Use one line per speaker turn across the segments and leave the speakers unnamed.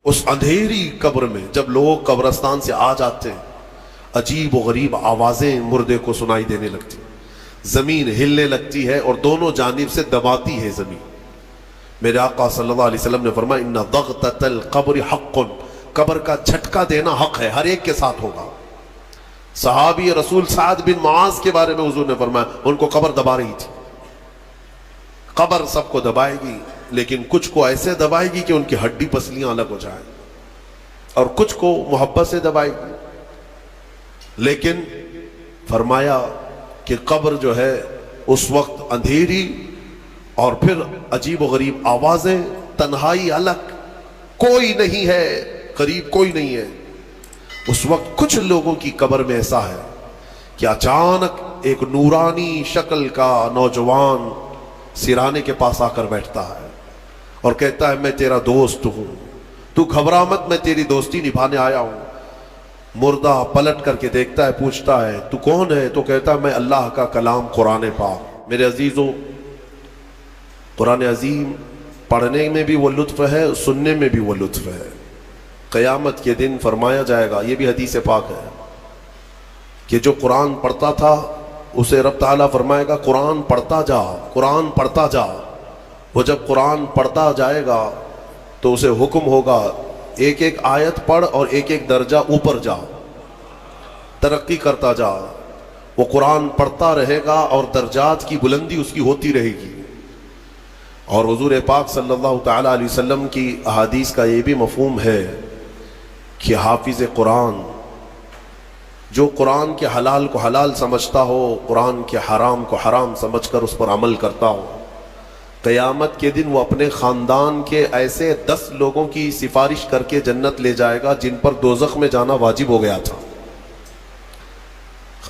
اس اندھیری قبر میں جب لوگ قبرستان سے آ جاتے ہیں، عجیب و غریب آوازیں مردے کو سنائی دینے لگتی، زمین ہلنے لگتی ہے اور دونوں جانب سے دباتی ہے زمین۔ میرے آقا صلی اللہ علیہ وسلم نے فرمایا ان ضغطۃ القبر حق، قبر کا جھٹکا دینا حق ہے، ہر ایک کے ساتھ ہوگا۔ صحابی رسول سعد بن معاذ کے بارے میں حضور نے فرمایا ان کو قبر دبا رہی تھی۔ قبر سب کو دبائے گی، لیکن کچھ کو ایسے دبائے گی کہ ان کی ہڈی پسلیاں الگ ہو جائیں، اور کچھ کو محبت سے دبائے گی۔ لیکن فرمایا کہ قبر جو ہے اس وقت اندھیری اور پھر عجیب و غریب آوازیں، تنہائی الگ، کوئی نہیں ہے قریب، کوئی نہیں ہے۔ اس وقت کچھ لوگوں کی قبر میں ایسا ہے کہ اچانک ایک نورانی شکل کا نوجوان سرانے کے پاس آ کر بیٹھتا ہے اور کہتا ہے میں تیرا دوست ہوں، تو گھبرا مت، میں تیری دوستی نبھانے آیا ہوں۔ مردہ پلٹ کر کے دیکھتا ہے، پوچھتا ہے تو کون ہے؟ تو کہتا ہے میں اللہ کا کلام قرآن پاک۔ میرے عزیزو، قرآن عظیم پڑھنے میں بھی وہ لطف ہے، سننے میں بھی وہ لطف ہے۔ قیامت کے دن فرمایا جائے گا، یہ بھی حدیث پاک ہے، کہ جو قرآن پڑھتا تھا اسے رب تعالیٰ فرمائے گا قرآن پڑھتا جا، قرآن پڑھتا جا۔ وہ جب قرآن پڑھتا جائے گا تو اسے حکم ہوگا ایک ایک آیت پڑھ اور ایک ایک درجہ اوپر جا، ترقی کرتا جا۔ وہ قرآن پڑھتا رہے گا اور درجات کی بلندی اس کی ہوتی رہے گی۔ اور حضور پاک صلی اللہ تعالیٰ علیہ وسلم کی احادیث کا یہ بھی مفہوم ہے کہ حافظ قرآن جو قرآن کے حلال کو حلال سمجھتا ہو، قرآن کے حرام کو حرام سمجھ کر اس پر عمل کرتا ہو، قیامت کے دن وہ اپنے خاندان کے ایسے 10 لوگوں کی سفارش کر کے جنت لے جائے گا جن پر دوزخ میں جانا واجب ہو گیا تھا۔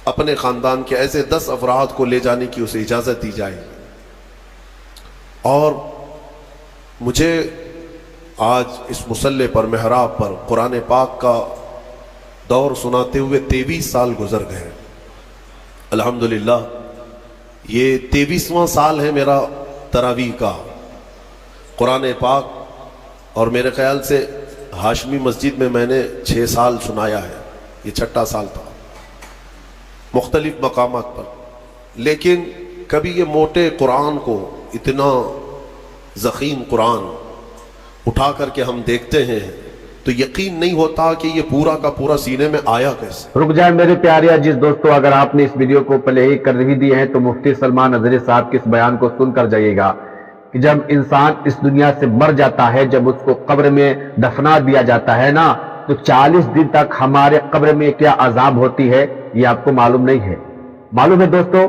اپنے خاندان کے ایسے 10 افراد کو لے جانے کی اسے اجازت دی جائے گی۔ اور مجھے آج اس مصلی پر، محراب پر قرآن پاک کا دور سناتے ہوئے 23 سال گزر گئے۔ الحمدللہ یہ 23واں سال ہے میرا تراویح کا۔ قرآن پاک، اور میرے خیال سے ہاشمی مسجد میں نے 6 سال سنایا ہے، یہ 6واں سال تھا مختلف مقامات پر۔ لیکن کبھی یہ موٹے قرآن کو، اتنا ضخیم قرآن اٹھا کر کے ہم دیکھتے ہیں تو یقین نہیں ہوتا کہ یہ پورا کا پورا سینے میں آیا کیسے۔
رک جائیں میرے پیارے عزیز دوستو، اگر آپ نے اس ویڈیو کو پلے ہی کر بھی دیے ہیں تو مفتی سلمان اظہری صاحب کے اس بیان کو سن کر جائیے گا کہ جب انسان اس دنیا سے مر جاتا ہے، جب اس کو قبر میں دفنا دیا جاتا ہے نا، تو 40 دن تک ہمارے قبر میں کیا عذاب ہوتی ہے یہ آپ کو معلوم نہیں ہے۔ معلوم ہے دوستو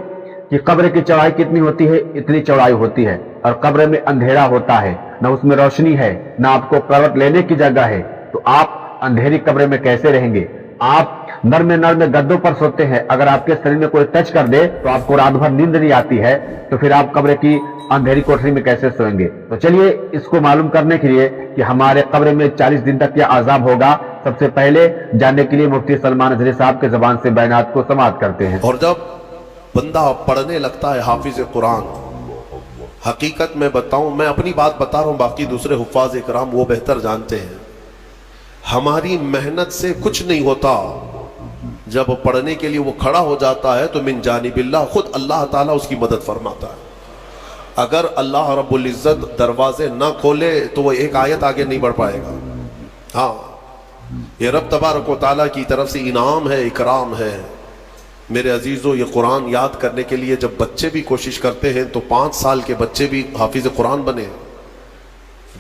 کہ قبر کی چوڑائی کتنی ہوتی ہے؟ اتنی چوڑائی ہوتی ہے، اور قبر میں اندھیرا ہوتا ہے، نہ اس میں روشنی ہے، نہ آپ کو کروٹ لینے کی جگہ ہے۔ تو آپ اندھیری قبر میں کیسے رہیں گے؟ آپ نرم گدوں پر سوتے ہیں، اگر آپ کے شریر میں کوئی ٹچ کر دے تو آپ کو رات بھر نیند نہیں آتی ہے، تو پھر آپ قبر کی اندھیری کوٹری میں کیسے سوئیں گے؟ تو چلیے اس کو معلوم کرنے کے لیے کہ ہمارے قبر میں 40 دن تک کیا عذاب ہوگا، سب سے پہلے جاننے کے لیے مفتی سلمان اظہری صاحب کے زبان سے بیانات کو سماعت کرتے ہیں۔
اور جب بندہ پڑھنے لگتا ہے حافظ قرآن، حقیقت میں بتاؤں، میں اپنی بات بتا رہا ہوں، باقی دوسرے حفاظ اکرام وہ بہتر جانتے ہیں، ہماری محنت سے کچھ نہیں ہوتا۔ جب پڑھنے کے لیے وہ کھڑا ہو جاتا ہے تو من جانب اللہ، خود اللہ تعالیٰ اس کی مدد فرماتا ہے۔ اگر اللہ رب العزت دروازے نہ کھولے تو وہ ایک آیت آگے نہیں بڑھ پائے گا۔ ہاں، یہ رب تبارک و تعالیٰ کی طرف سے انعام ہے، اکرام ہے۔ میرے عزیزو، یہ قرآن یاد کرنے کے لیے جب بچے بھی کوشش کرتے ہیں تو 5 سال کے بچے بھی حافظ قرآن بنے،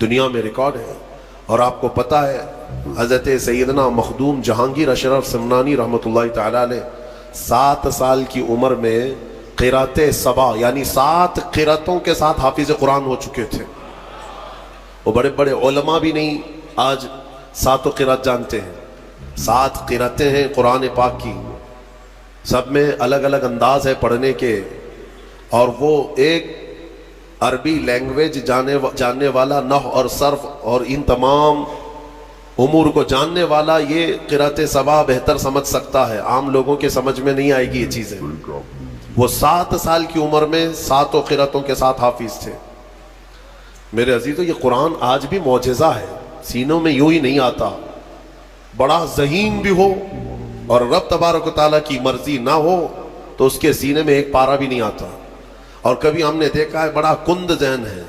دنیا میں ریکارڈ ہے۔ اور آپ کو پتہ ہے حضرت سیدنا مخدوم جہانگیر اشرف سمنانی رحمۃ اللہ تعالی علیہ 7 سال کی عمر میں قرات سبع یعنی 7 قراتوں کے ساتھ حافظ قرآن ہو چکے تھے۔ وہ بڑے بڑے علماء بھی نہیں آج 7 قرات جانتے ہیں۔ 7 قراتیں ہیں قرآن پاک کی، سب میں الگ الگ انداز ہے پڑھنے کے، اور وہ ایک عربی لینگویج جاننے والا، نحو اور صرف اور ان تمام امور کو جاننے والا یہ قرات سبع بہتر سمجھ سکتا ہے، عام لوگوں کے سمجھ میں نہیں آئے گی یہ چیزیں۔ وہ 7 سال کی عمر میں 7 قراتوں کے ساتھ حافظ تھے۔ میرے عزیزو، یہ قرآن آج بھی معجزہ ہے۔ سینوں میں یوں ہی نہیں آتا، بڑا ذہین بھی ہو اور رب تبارک و تعالیٰ کی مرضی نہ ہو تو اس کے سینے میں ایک پارا بھی نہیں آتا. اور کبھی ہم نے دیکھا ہے بڑا کند ذہن ہے،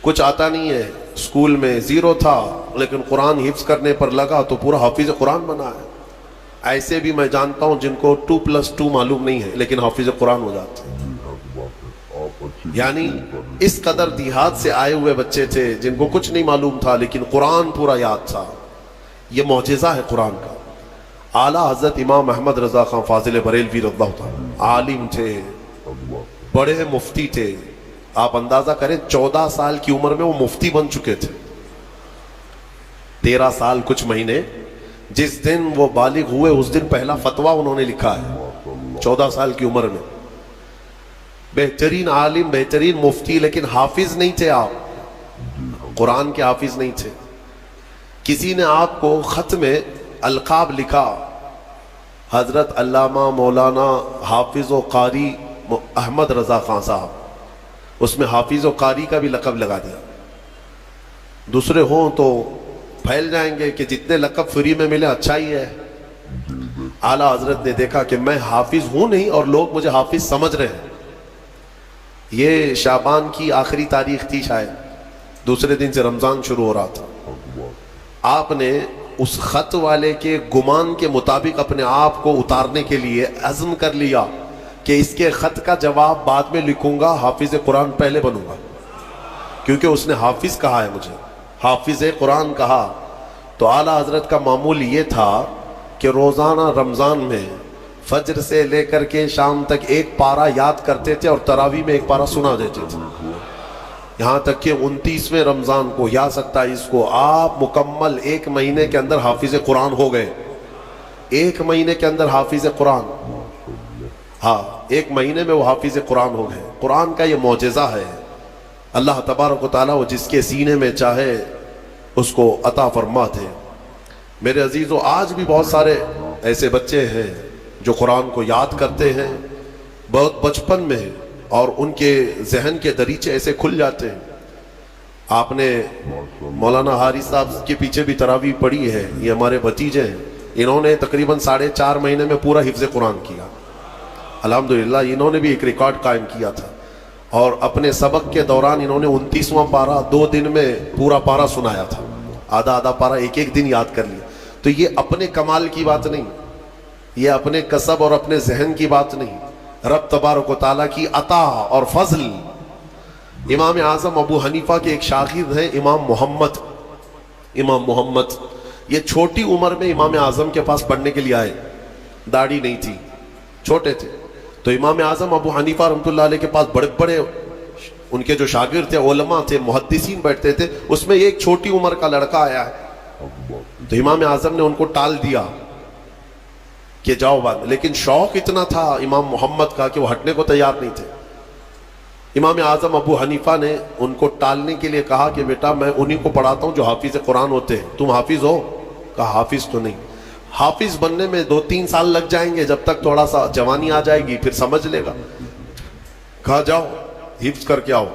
کچھ آتا نہیں ہے، اسکول میں 0 تھا لیکن قرآن حفظ کرنے پر لگا تو پورا حافظ قرآن بنا ہے. ایسے بھی میں جانتا ہوں جن کو 2+2 معلوم نہیں ہے لیکن حافظ قرآن ہو جاتے ہیں. یعنی اس قدر دیہات سے آئے ہوئے بچے تھے جن کو کچھ نہیں معلوم تھا لیکن قرآن پورا یاد تھا. یہ معجزہ ہے قرآن کا. اعلیٰ حضرت امام احمد رضا خان فاضل بریلوی رضی اللہ تعالیٰ عالم تھے، بڑے مفتی تھے. آپ اندازہ کریں 14 سال کی عمر میں وہ مفتی بن چکے تھے. 13 سال کچھ مہینے، جس دن وہ بالغ ہوئے اس دن پہلا فتویٰ انہوں نے لکھا ہے 14 سال کی عمر میں. بہترین عالم، بہترین مفتی، لیکن حافظ نہیں تھے. آپ قرآن کے حافظ نہیں تھے. کسی نے آپ کو خط میں القاب لکھا، حضرت علامہ مولانا حافظ و قاری احمد رضا خان صاحب، اس میں حافظ و قاری کا بھی لقب لگا دیا. دوسرے ہوں تو پھیل جائیں گے کہ جتنے لقب فری میں ملے اچھا ہی ہے. اعلیٰ حضرت نے دیکھا کہ میں حافظ ہوں نہیں اور لوگ مجھے حافظ سمجھ رہے ہیں. یہ شعبان کی آخری تاریخ تھی شاید، دوسرے دن سے رمضان شروع ہو رہا تھا. آپ نے اس خط والے کے گمان کے مطابق اپنے آپ کو اتارنے کے لیے عزم کر لیا کہ اس کے خط کا جواب بعد میں لکھوں گا، حافظ قرآن پہلے بنوں گا. کیونکہ اس نے حافظ کہا ہے، مجھے حافظ قرآن کہا. تو اعلیٰ حضرت کا معمول یہ تھا کہ روزانہ رمضان میں فجر سے لے کر کے شام تک ایک پارہ یاد کرتے تھے اور تراویح میں ایک پارہ سنا دیتے تھے. یہاں تک کہ 29ویں رمضان کو یا 27 کو آپ مکمل 1 مہینے کے اندر حافظ قرآن ہو گئے. 1 مہینے کے اندر حافظ قرآن، ہاں 1 مہینے میں وہ حافظ قرآن ہو گئے. قرآن کا یہ معجزہ ہے. اللہ تبارک و تعالیٰ وہ جس کے سینے میں چاہے اس کو عطا فرماتے ہیں. میرے عزیزو، آج بھی بہت سارے ایسے بچے ہیں جو قرآن کو یاد کرتے ہیں بہت بچپن میں، اور ان کے ذہن کے دریچے ایسے کھل جاتے ہیں. آپ نے مولانا حارث صاحب کے پیچھے بھی تراویح پڑھی ہے، یہ ہمارے بھتیجے ہیں. انہوں نے تقریباً 4.5 مہینے میں پورا حفظ قرآن کیا. الحمدللہ انہوں نے بھی ایک ریکارڈ قائم کیا تھا. اور اپنے سبق کے دوران انہوں نے 29واں پارہ 2 دن میں پورا پارہ سنایا تھا. آدھا پارہ ایک دن یاد کر لیا. تو یہ اپنے کمال کی بات نہیں، یہ اپنے کسب اور اپنے ذہن کی بات نہیں، رب تبارک و تعالیٰ کی عطا اور فضل. امام اعظم ابو حنیفہ کے ایک شاگرد ہیں امام محمد. یہ چھوٹی عمر میں امام اعظم کے پاس پڑھنے کے لیے آئے. داڑھی نہیں تھی، چھوٹے تھے. تو امام اعظم ابو حنیفہ رحمۃ اللہ علیہ کے پاس بڑے بڑے ان کے جو شاگرد تھے، علماء تھے، محدثین بیٹھتے تھے. اس میں ایک چھوٹی عمر کا لڑکا آیا ہے. تو امام اعظم نے ان کو ٹال دیا کہ جاؤ بعد. لیکن شوق اتنا تھا امام محمد کا کہ وہ ہٹنے کو تیار نہیں تھے. امام اعظم ابو حنیفہ نے ان کو ٹالنے کے لیے کہا کہ بیٹا میں انہی کو پڑھاتا ہوں جو حافظ قرآن ہوتے ہیں، تم حافظ ہو؟ کہا حافظ تو نہیں. حافظ بننے میں 2-3 سال لگ جائیں گے، جب تک تھوڑا سا جوانی آ جائے گی پھر سمجھ لے گا. کہا جاؤ حفظ کر کے آؤ.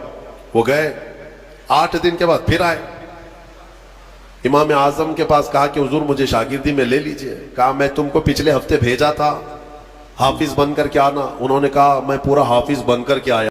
وہ گئے. 8 دن کے بعد پھر آئے. امام اعظم کے پاس کہا کہ حضور مجھے شاگردی میں لے لیجئے. کہا میں تم کو پچھلے ہفتے بھیجا تھا حافظ بن کر کے آنا. انہوں نے کہا میں پورا حافظ بن کر کے آیا.